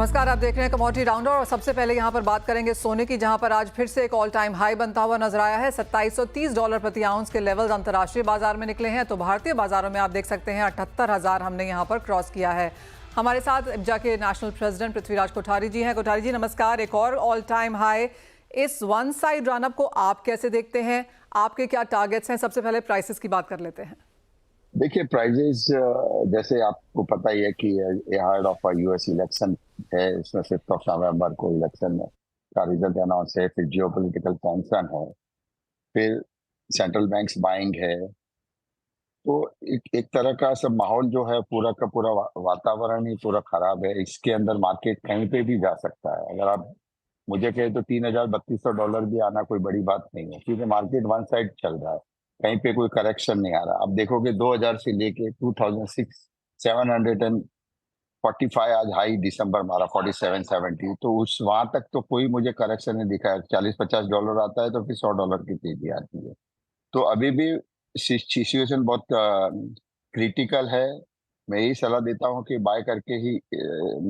नमस्कार, आप देख रहे हैं कमोडिटी राउंडर और सबसे पहले यहां पर बात करेंगे सोने की, जहां पर आज फिर से एक ऑल टाइम हाई बनता हुआ नजर आया है। $2730 प्रति आउंस के लेवल्स अंतर्राष्ट्रीय बाजार में निकले हैं, तो भारतीय बाजारों में आप देख सकते हैं 78,000 हमने यहां पर क्रॉस किया है। हमारे साथ जाके नेशनल प्रेसिडेंट पृथ्वीराज कोठारी जी हैं। कोठारी जी नमस्कार। एक और ऑल टाइम हाई, इस वन साइड रनअप को आप कैसे देखते हैं? आपके क्या टारगेट्स हैं? सबसे पहले प्राइसेस की बात कर लेते हैं। देखिए प्राइजेस जैसे आपको पता ही है कि अहेड ऑफ यूएस इलेक्शन है। इसमें 5 नवंबर को इलेक्शन का रिजल्ट अनाउंस है, फिर जियोपॉलिटिकल टेंशन है, फिर सेंट्रल बैंक्स बाइंग है। तो एक तरह का सब माहौल जो है पूरा का पूरा वातावरण ही पूरा खराब है। इसके अंदर मार्केट कहीं पे भी जा सकता है। अगर आप मुझे कहे तो $3,3200 भी आना कोई बड़ी बात नहीं है, क्योंकि मार्केट वन साइड चल रहा है, कहीं पे कोई करेक्शन नहीं आ रहा। अब देखोगे 2000 से लेके 2006 745 आज हाई दिसंबर मारा 4770, तो उस वहां तक तो कोई मुझे करेक्शन नहीं दिखा है। $40-50 आता है तो फिर $100 की तेजी आती है। तो अभी भी सिचुएशन बहुत क्रिटिकल है। मैं यही सलाह देता हूँ कि बाय करके ही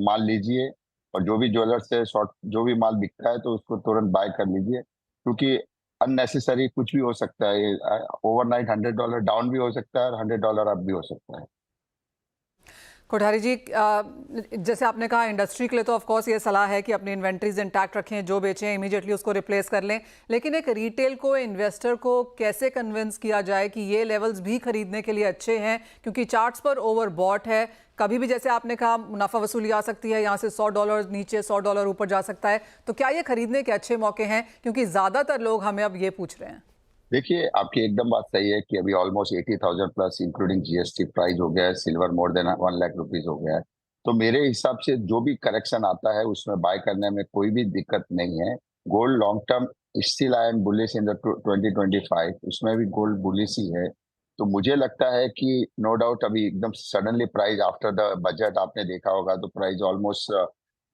माल लीजिए, और जो भी ज्वेलर्स से शॉर्ट जो भी माल बिकता है तो उसको तुरंत बाय कर लीजिए, क्योंकि अननेसेसरी कुछ भी हो सकता है। ओवरनाइट $100 डाउन भी हो सकता है और $100 अप भी हो सकता है। कोठारी जी, जैसे आपने कहा इंडस्ट्री के लिए तो ऑफ कोर्स ये सलाह है कि अपनी इन्वेंट्रीज इंटैक्ट रखें, जो बेचें इमीडिएटली उसको रिप्लेस कर लें, लेकिन एक रिटेल को, इन्वेस्टर को कैसे कन्विंस किया जाए कि ये लेवल्स भी खरीदने के लिए अच्छे हैं? क्योंकि चार्ट्स पर ओवरबॉट है। कभी भी जैसे आपने कहा मुनाफा वसूली आ सकती है, यहाँ से $100 नीचे, $100 ऊपर जा सकता है, तो क्या ये खरीदने के अच्छे मौके हैं? क्योंकि ज़्यादातर लोग हमें अब ये पूछ रहे हैं। देखिए आपकी एकदम बात सही है कि अभी almost 80,000 plus including GST price हो गया है। Silver more than 1 lakh rupees हो गया है। तो मेरे हिसाब से जो भी करेक्शन आता है उसमें बाय करने में कोई भी दिक्कत नहीं है। Gold long term still I am bullish in the 2025, उसमें भी गोल्ड बुलिश ही है। तो मुझे लगता है कि नो डाउट अभी एकदम suddenly price after the budget आपने देखा होगा तो price almost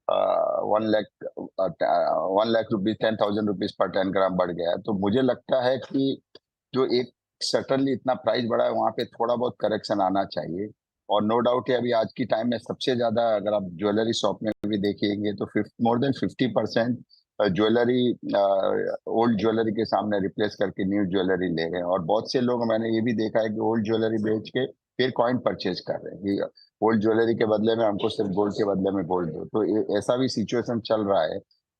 1 lakh 1 lakh rupees 10,000 rupees per 10 ग्राम बढ़ गया है। तो मुझे लगता है कि जो एक सडनली इतना प्राइस बढ़ा है वहां पे थोड़ा बहुत करेक्शन आना चाहिए। और नो डाउट है अभी आज की टाइम में सबसे ज्यादा अगर आप ज्वेलरी शॉप में भी देखेंगे तो more than 50% jewellery old jewellery के सामने रिप्लेस करके न्यू ज्वेलरी ले रहे हैं। और बहुत से लोग मैंने ये भी देखा है कि ओल्ड ज्वेलरी बेच के फिर कॉइन परचेज कर रहे हैं कि गोल्ड ज्वेलरी के बदले में हमको सिर्फ गोल्ड के बदले में गोल्ड दो। तो ऐसा भी सिचुएशन चल रहा है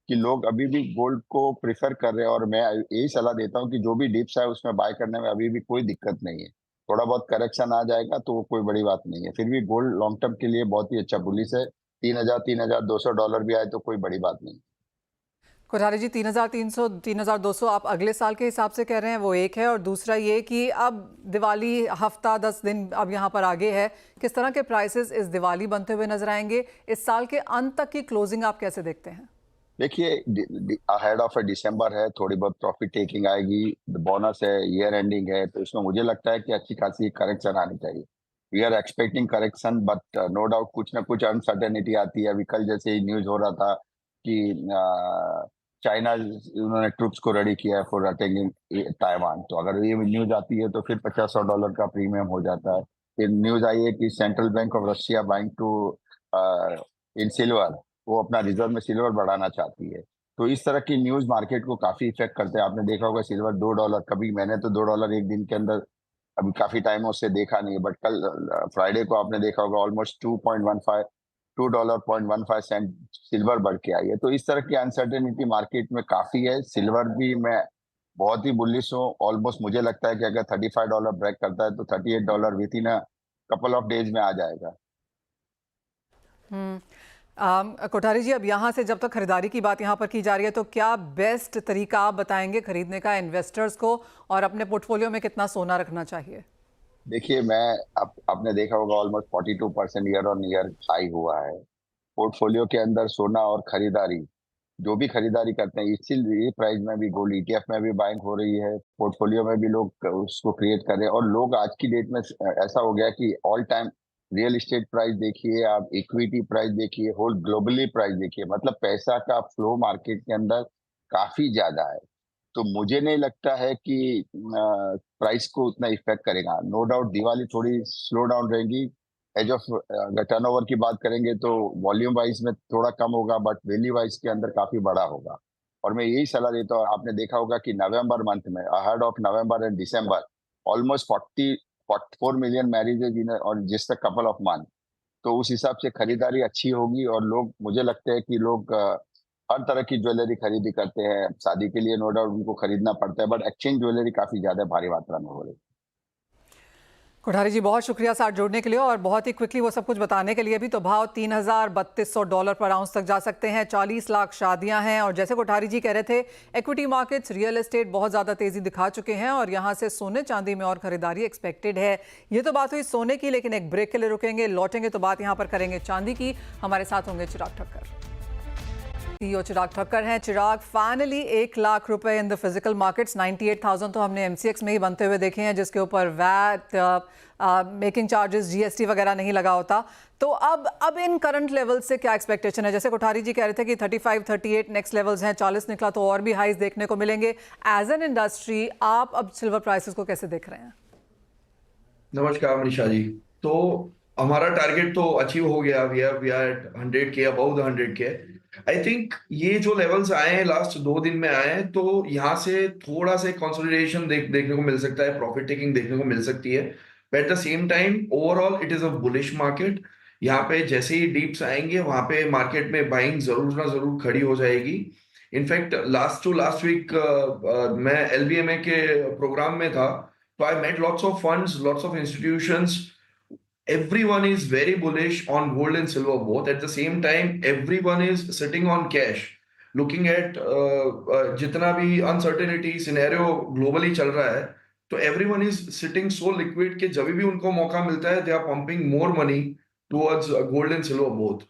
कि लोग अभी भी गोल्ड को प्रिफर कर रहे हैं। और मैं यही सलाह देता हूँ कि जो भी डिप्स है उसमें बाय करने में अभी भी कोई दिक्कत नहीं है। थोड़ा बहुत करेक्शन आ जाएगा तो वो कोई बड़ी बात नहीं है। फिर भी गोल्ड लॉन्ग टर्म के लिए बहुत ही अच्छा बुलिस है। 3,000 $3,200 भी आए तो कोई बड़ी बात नहीं। कोठारी जी, 3,300 3,200 आप अगले साल के हिसाब से कह रहे हैं, वो एक है। और दूसरा ये कि अब दिवाली हफ्ता 10 दिन अब यहाँ पर आगे है, किस तरह के प्राइसेस इस दिवाली बनते हुए नजर आएंगे? इस साल के अंत तक की क्लोजिंग आप कैसे देखते हैं? देखिए अहेड ऑफ दिसंबर है, थोड़ी बहुत प्रॉफिट टेकिंग आएगी, बोनस है, ईयर एंडिंग है, तो इसमें मुझे लगता है कि अच्छी खासी करेक्शन आनी चाहिए। We are expecting correction, but no doubt कुछ ना कुछ अनसर्टेनिटी आती है। अभी कल जैसे ही न्यूज हो रहा था कि चाइना उन्होंने ट्रूप्स को रेडी किया है फॉर अटैकिंग ताइवान। तो अगर ये न्यूज आती है तो फिर $50-100 का प्रीमियम हो जाता है। फिर न्यूज आई है कि central bank of Russia buying to in silver, वो अपना रिजर्व में सिल्वर बढ़ाना चाहती है। तो इस तरह की न्यूज मार्केट को काफी इफेक्ट करते हैं। आपने देखा होगा सिल्वर $2, कभी मैंने तो $2 एक दिन के अंदर अभी काफी टाइम उससे देखा नहीं है, बट कल फ्राइडे को आपने देखा होगा ऑलमोस्ट 2.15 $2.15 सिल्वर बढ़ के आई है। तो इस तरह की अनसर्टेनिटी मार्केट में काफी है। सिल्वर भी मैं बहुत ही बुलिश हूँ। ऑलमोस्ट मुझे लगता है कि अगर $35 ब्रेक करता है तो $38 with in a couple of days में आ जाएगा। कोठारी जी, अब यहाँ से जब तक खरीदारी की बात यहाँ पर की जा रही है, तो क्या बेस्ट तरीका आप बताएंगे खरीदने का इन्वेस्टर्स को, और अपने पोर्टफोलियो में कितना सोना रखना चाहिए? देखिए मैं आपने देखा होगा almost 42% year on year high हुआ है। पोर्टफोलियो के अंदर सोना और खरीदारी, जो भी खरीदारी करते हैं इसी ये प्राइस में भी गोल्ड ईटीएफ में भी बाइंग हो रही है, पोर्टफोलियो में भी लोग उसको क्रिएट कर रहे हैं। और लोग आज की डेट में ऐसा हो गया कि all time real estate price देखिए, आप इक्विटी प्राइस देखिए, होल ग्लोबली प्राइस देखिए, मतलब पैसा का फ्लो मार्केट के अंदर काफी ज्यादा है। तो मुझे नहीं लगता है कि प्राइस को उतना इफेक्ट करेगा। नो डाउट दिवाली थोड़ी स्लो डाउन रहेगी, एज ऑफ अगर टर्नओवर की बात करेंगे तो वॉल्यूम वाइज में थोड़ा कम होगा, बट वैल्यू वाइज के अंदर काफी बड़ा होगा। और मैं यही सलाह देता हूँ, आपने देखा होगा कि नवंबर मंथ में ahead of November and December almost 44 million marriages in और just a couple of month. तो उस हिसाब से खरीदारी अच्छी होगी, और लोग, मुझे लगता है कि लोग हर तरह की ज्वेलरी खरीदी करते हैं शादी के लिए, नो डाउट उनको खरीदना पड़ता है, बट एक्सचेंज ज्वेलरी काफी ज्यादा भारी मात्रा में हो रही है। कोठारी जी बहुत शुक्रिया साथ जोड़ने के लिए और बहुत ही क्विकली वो सब कुछ बताने के लिए भी। तो भाव $3,3200 पर आउंस तक जा सकते हैं। 40 लाख शादियां हैं और जैसे कोठारी जी कह रहे थे, इक्विटी मार्केट्स, रियल एस्टेट बहुत ज़्यादा तेज़ी दिखा चुके हैं और यहाँ से सोने चांदी में और खरीदारी एक्सपेक्टेड है। ये तो बात हुई सोने की, लेकिन एक ब्रेक के लिए रुकेंगे, लौटेंगे तो बात यहाँ पर करेंगे चांदी की। हमारे साथ होंगे चिराग ठक्कर, CEO चिराग ठक्कर हैं। चिराग, फाइनली 1 लाख रुपए इन द फिजिकल मार्केट्स। 98,000 तो हमने MCX में ही बनते हुए देखे हैं, जिसके ऊपर वैट, मेकिंग चार्जेस, GST वगैरह नहीं लगा होता। तो अब इन करंट लेवल से क्या एक्सपेक्टेशन है? जैसे कोठारी जी कह रहे थे कि 35, 38 नेक्स्ट लेवल्स हैं, 40 निकला तो और भी हाइज देखने को मिलेंगे। एज एन इंडस्ट्री आप अब सिल्वर प्राइसेस को कैसे देख रहे हैं? नमस्कार मनीषा जी। तो हमारा टारगेट तो अचीव हो गया। We are at 100K, above the 100K। I think ये जो लेवल्स आए हैं लास्ट 2 दिन में आए हैं, तो यहाँ से थोड़ा सा कंसोलिडेशन देखने को मिल सकता है, प्रॉफिट टेकिंग देखने को मिल सकती है। But at the same time overall it is a bullish market. यहाँ पे जैसे ही डीप्स आएंगे वहां पे मार्केट में बाइंग जरूर ना जरूर खड़ी हो जाएगी। इनफैक्ट लास्ट वीक मैं LBMA के प्रोग्राम में था, so I met lots of funds, lots of institutions. Everyone is very bullish on gold and silver both. At the same time, everyone is sitting on cash, looking at जितना भी uncertainty scenario globally चल रहा है, तो everyone is sitting so liquid कि जब भी उनको मौका मिलता है, they are pumping more money towards gold and silver both.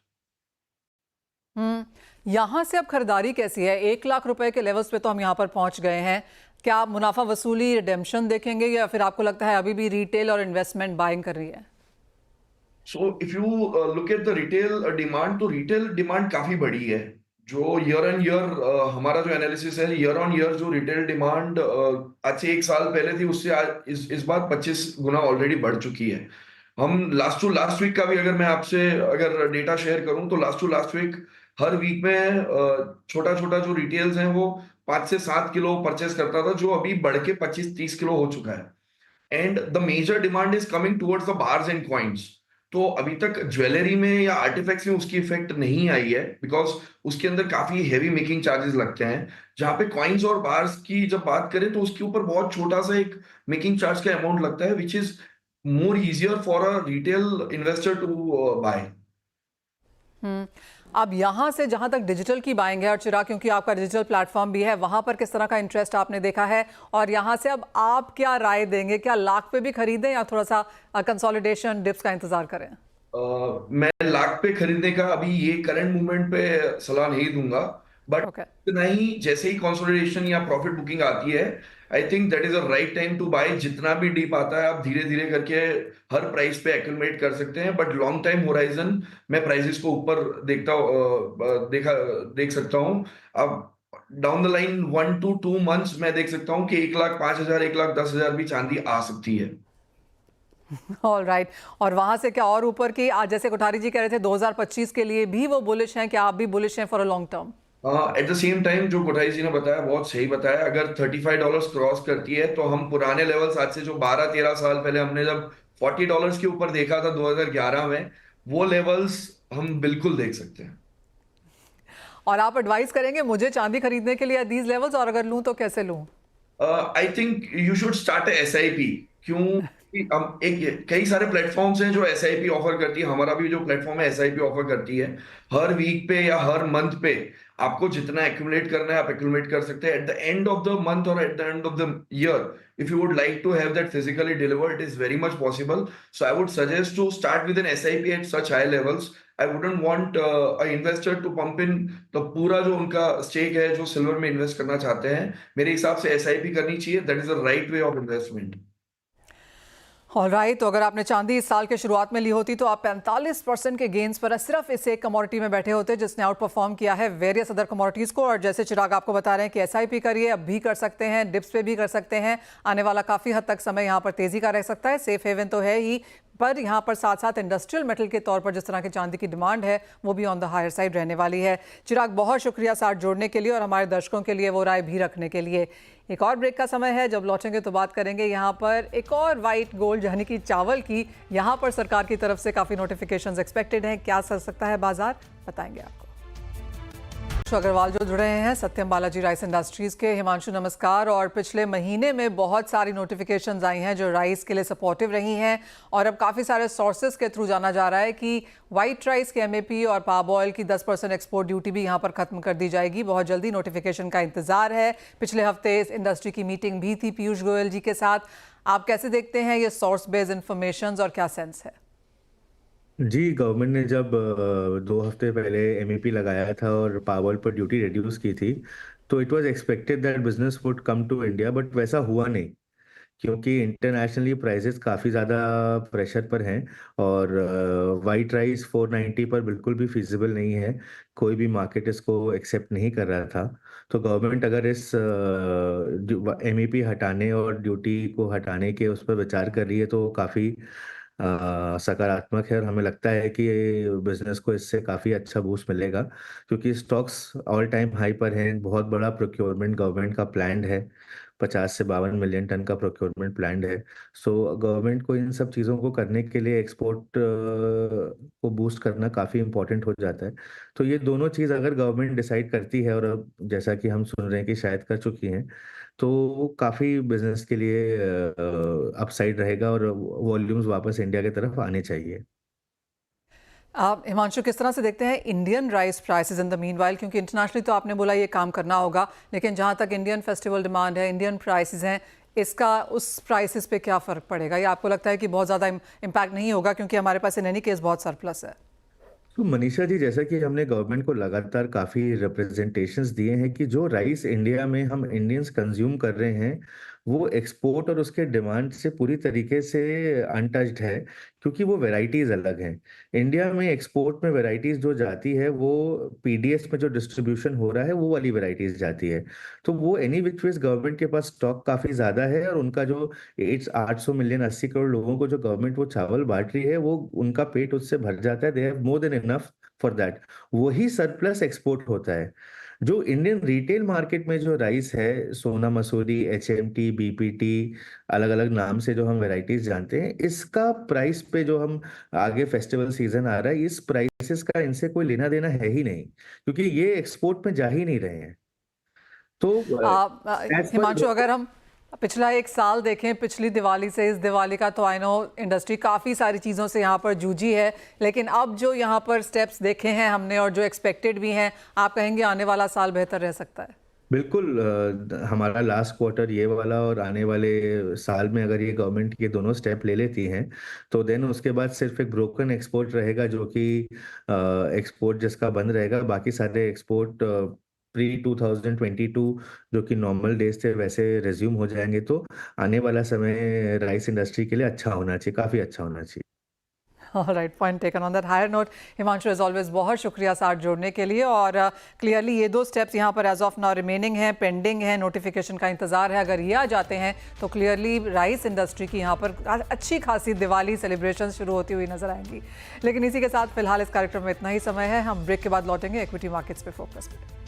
यहाँ से अब खरीदारी कैसी है? 1 लाख रुपए के लेवल्स पे तो हम यहाँ पर पहुंच गए हैं। क्या आप मुनाफा वसूली, रिडेम्पशन देखेंगे या फिर आपको लगता है अभी भी रिटेल और इन्वेस्टमेंट बाइंग कर रही है? So if you look at the retail demand, तो retail demand काफी बड़ी है। जो ईयर ऑन ईयर हमारा जो एनालिसिस है, ईयर ऑन ईयर जो रिटेल डिमांड आज से 1 साल पहले थी, उससे आज इस बार 25 गुना ऑलरेडी बढ़ चुकी है। हम लास्ट टू लास्ट वीक का भी अगर मैं आपसे अगर डेटा शेयर करूं, तो लास्ट टू लास्ट वीक हर वीक में छोटा छोटा जो रिटेल्स हैं वो 5 से 7 किलो परचेस करता था, जो अभी बढ़ के 25-30 किलो हो चुका है। And the major demand is coming towards the bars and coins. तो अभी तक ज्वेलरी में या आर्टिफैक्ट्स में उसकी इफेक्ट नहीं आई है, बिकॉज उसके अंदर काफी हेवी मेकिंग चार्जेस लगते हैं। जहां पे कॉइन्स और बार्स की जब बात करें तो उसके ऊपर बहुत छोटा सा एक मेकिंग चार्ज का अमाउंट लगता है, which is more easier for a retail investor to buy. अब यहाँ से जहाँ तक डिजिटल की बाइंग है, और चिराग क्योंकि आपका डिजिटल प्लेटफॉर्म भी है, वहाँ पर किस तरह का इंटरेस्ट आपने देखा है? और यहाँ से अब आप क्या राय देंगे? क्या लाख पे भी खरीदें या थोड़ा सा कंसोलिडेशन, डिप्स का इंतजार करें? मैं लाख पे खरीदने का अभी ये करंट मूवमेंट पे सलाह नहीं दूंगा, बट Okay. इतना ही जैसे ही कंसोलिडेशन या प्रॉफिट बुकिंग आती है, I think that is a right time to buy. जितना भी डीप आता है आप धीरे धीरे करके हर प्राइस पे एक्यूमुलेट कर सकते हैं, बट लॉन्ग टाइम होराइजन मैं प्राइसेस को ऊपर देख सकता हूँ। अब down the line 1 to 2 months मैं देख सकता हूँ कि 1,05,000, 1,10,000 भी चांदी आ सकती है। All right. और वहां से क्या और ऊपर की? आज जैसे कोठारी जी कह रहे थे 2025 के लिए भी वो बुलिश हैं, क्या आप भी बुलिश हैं for a long term? At the same time जो कोठारी जी ने बताया बहुत सही बताया। अगर $35 क्रॉस करती है तो हम पुराने लेवल्स आज से जो 12-13 साल पहले हमने जब $40 के ऊपर देखा था 2011 में, वो लेवल्स हम बिल्कुल देख सकते हैं। और आप एडवाइस करेंगे मुझे चांदी खरीदने के लिए दीज लेवल्स, और अगर लूं तो कैसे लूं? I think you should start SIP। क्यों? हम कई सारे प्लेटफॉर्म्स हैं जो SIP ऑफर करती है। हमारा भी जो प्लेटफॉर्म है SIP ऑफर करती है। हर वीक पे या हर मंथ पे आपको जितना एक्यूमुलेट करना है आप एक्यूमुलेट कर सकते हैं। At the end of the month और at the end of the year, if you would like to have that physically delivered, it is very much possible. So I would suggest to start with an SIP at such high levels. I wouldn't want a investor to pump in the पूरा जो उनका stake है जो silver में invest करना चाहते हैं। मेरे हिसाब से SIP करनी चाहिए। That is the right way of investment. Alright. तो अगर आपने चांदी इस साल के शुरुआत में ली होती तो आप 45% के गेन्स पर सिर्फ इस एक कमोडिटी में बैठे होते जिसने आउट परफॉर्म किया है वेरियस अदर कमोडिटीज़ को। और जैसे चिराग आपको बता रहे हैं कि SIP करिए, अब भी कर सकते हैं, डिप्स पे भी कर सकते हैं। आने वाला काफ़ी हद तक समय यहाँ पर तेज़ी का रह सकता है। सेफ हेवन तो है ही, पर यहाँ पर साथ साथ इंडस्ट्रियल मेटल के तौर पर जिस तरह की चांदी की डिमांड है वो भी ऑन द हायर साइड रहने वाली है। चिराग, बहुत शुक्रिया साथ जोड़ने के लिए और हमारे दर्शकों के लिए वो राय भी रखने के लिए। एक और ब्रेक का समय है, जब लौटेंगे तो बात करेंगे यहाँ पर एक और वाइट गोल्ड यानी कि चावल की। यहाँ पर सरकार की तरफ से काफ़ी नोटिफिकेशंस एक्सपेक्टेड हैं, क्या कर सकता है बाजार, बताएंगे आपको। अग्रवाल जो जुड़े हैं सत्यम बालाजी राइस इंडस्ट्रीज के। हिमांशु नमस्कार। और पिछले महीने में बहुत सारी नोटिफिकेशंस आई हैं जो राइस के लिए सपोर्टिव रही हैं और अब काफ़ी सारे सोर्सेज के थ्रू जाना जा रहा है कि वाइट राइस के एमएपी और पाम ऑयल की 10% एक्सपोर्ट ड्यूटी भी यहाँ पर खत्म कर दी जाएगी। बहुत जल्दी नोटिफिकेशन का इंतजार है। पिछले हफ्ते इस इंडस्ट्री की मीटिंग भी थी पीयूष गोयल जी के साथ। आप कैसे देखते हैं ये सोर्स बेस्ड इंफॉर्मेशन और क्या सेंस है? जी, गवर्नमेंट ने जब 2 हफ्ते पहले एमईपी लगाया था और पावर पर ड्यूटी रिड्यूस की थी, तो it was expected that business would come to India, but वैसा हुआ नहीं, क्योंकि इंटरनेशनली प्राइसेस काफ़ी ज़्यादा प्रेशर पर हैं और वाइट राइस 490 पर बिल्कुल भी फिजिबल नहीं है। कोई भी मार्केट इसको एक्सेप्ट नहीं कर रहा था। तो गवर्नमेंट अगर इस एमईपी हटाने और ड्यूटी को हटाने के उस पर विचार कर रही है तो काफ़ी सकारात्मक है और हमें लगता है कि बिजनेस को इससे काफ़ी अच्छा बूस्ट मिलेगा, क्योंकि स्टॉक्स ऑल टाइम हाई पर हैं। बहुत बड़ा प्रोक्योरमेंट गवर्नमेंट का प्लान है, 50 से 52 मिलियन टन का प्रोक्योरमेंट प्लान है। सो गवर्नमेंट को इन सब चीज़ों को करने के लिए एक्सपोर्ट को बूस्ट करना काफ़ी इंपॉर्टेंट हो जाता है। तो ये दोनों चीज़ अगर गवर्नमेंट डिसाइड करती है, और अब जैसा कि हम सुन रहे हैं कि शायद कर चुकी हैं, तो वो काफ़ी बिजनेस के लिए अपसाइड रहेगा और वॉल्यूम्स वापस इंडिया की तरफ आने चाहिए। आप हिमांशु किस तरह से देखते हैं Indian rice prices in the meanwhile, क्योंकि इंटरनेशनली तो आपने बोला ये काम करना होगा, लेकिन जहां तक इंडियन फेस्टिवल डिमांड है, इंडियन प्राइसेस हैं, इसका उस प्राइसेस पे क्या फ़र्क पड़ेगा? या आपको लगता है कि बहुत ज़्यादा इम्पैक्ट नहीं होगा क्योंकि हमारे पास इन एनी केस बहुत सरप्लस है? तो मनीषा जी, जैसा कि हमने गवर्नमेंट को लगातार काफ़ी रिप्रेजेंटेशंस दिए हैं कि जो राइस इंडिया में हम इंडियंस कंज्यूम कर रहे हैं वो एक्सपोर्ट और उसके डिमांड से पूरी तरीके से अनटच्ड है, क्योंकि वो वैरायटीज़ अलग हैं। इंडिया में एक्सपोर्ट में वैरायटीज़ जो जाती है वो पीडीएस में जो डिस्ट्रीब्यूशन हो रहा है वो वाली वैरायटीज़ जाती है। तो वो एनी विच वेज गवर्नमेंट के पास स्टॉक काफ़ी ज़्यादा है और उनका जो 800 मिलियन 80 करोड़ लोगों को जो गवर्नमेंट वो चावल बांट रही है वो उनका पेट उससे भर जाता है। They have more than enough for that. वही सरप्लस एक्सपोर्ट होता है। जो इंडियन रिटेल मार्केट में जो राइस है, सोना मसूरी, एचएमटी, बीपीटी, अलग अलग नाम से जो हम वैरायटीज जानते हैं, इसका प्राइस पे जो हम आगे फेस्टिवल सीजन आ रहा है, इस प्राइसेस का इनसे कोई लेना देना है ही नहीं, क्योंकि ये एक्सपोर्ट में जा ही नहीं रहे हैं। तो as per हिमांशु, अगर हम पिछला एक साल देखें, पिछली दिवाली से इस दिवाली का, तो आई नो इंडस्ट्री काफ़ी सारी चीज़ों से यहाँ पर जूझी है, लेकिन अब जो यहाँ पर स्टेप्स देखे हैं हमने और जो एक्सपेक्टेड भी हैं, आप कहेंगे आने वाला साल बेहतर रह सकता है? बिल्कुल। हमारा लास्ट क्वार्टर ये वाला और आने वाले साल में अगर ये गवर्नमेंट ये दोनों स्टेप ले लेती हैं तो देन उसके बाद सिर्फ एक ब्रोकन एक्सपोर्ट रहेगा, जो कि एक्सपोर्ट जिसका बंद रहेगा। बाकी सारे एक्सपोर्ट प्री 2022 जो कि नॉर्मल डेज थे वैसे रिज्यूम हो जाएंगे। तो आने वाला समय राइस इंडस्ट्री के लिए अच्छा होना चाहिए, काफ़ी अच्छा होना चाहिए। Right, point taken. On that higher note, Himanshu as always बहुत शुक्रिया साथ जोड़ने के लिए। और क्लियरली ये दो स्टेप्स यहाँ पर एज ऑफ नाउ रिमेनिंग हैं, पेंडिंग हैं, नोटिफिकेशन का इंतजार है। अगर ये आ जाते हैं तो क्लियरली राइस इंडस्ट्री की यहाँ पर अच्छी खासी दिवाली सेलिब्रेशन शुरू होती हुई नजर आएंगी। लेकिन इसी के साथ फिलहाल इस कार्यक्रम में इतना ही समय है। हम ब्रेक के बाद लौटेंगे इक्विटी मार्केट्स पे फोकस पे।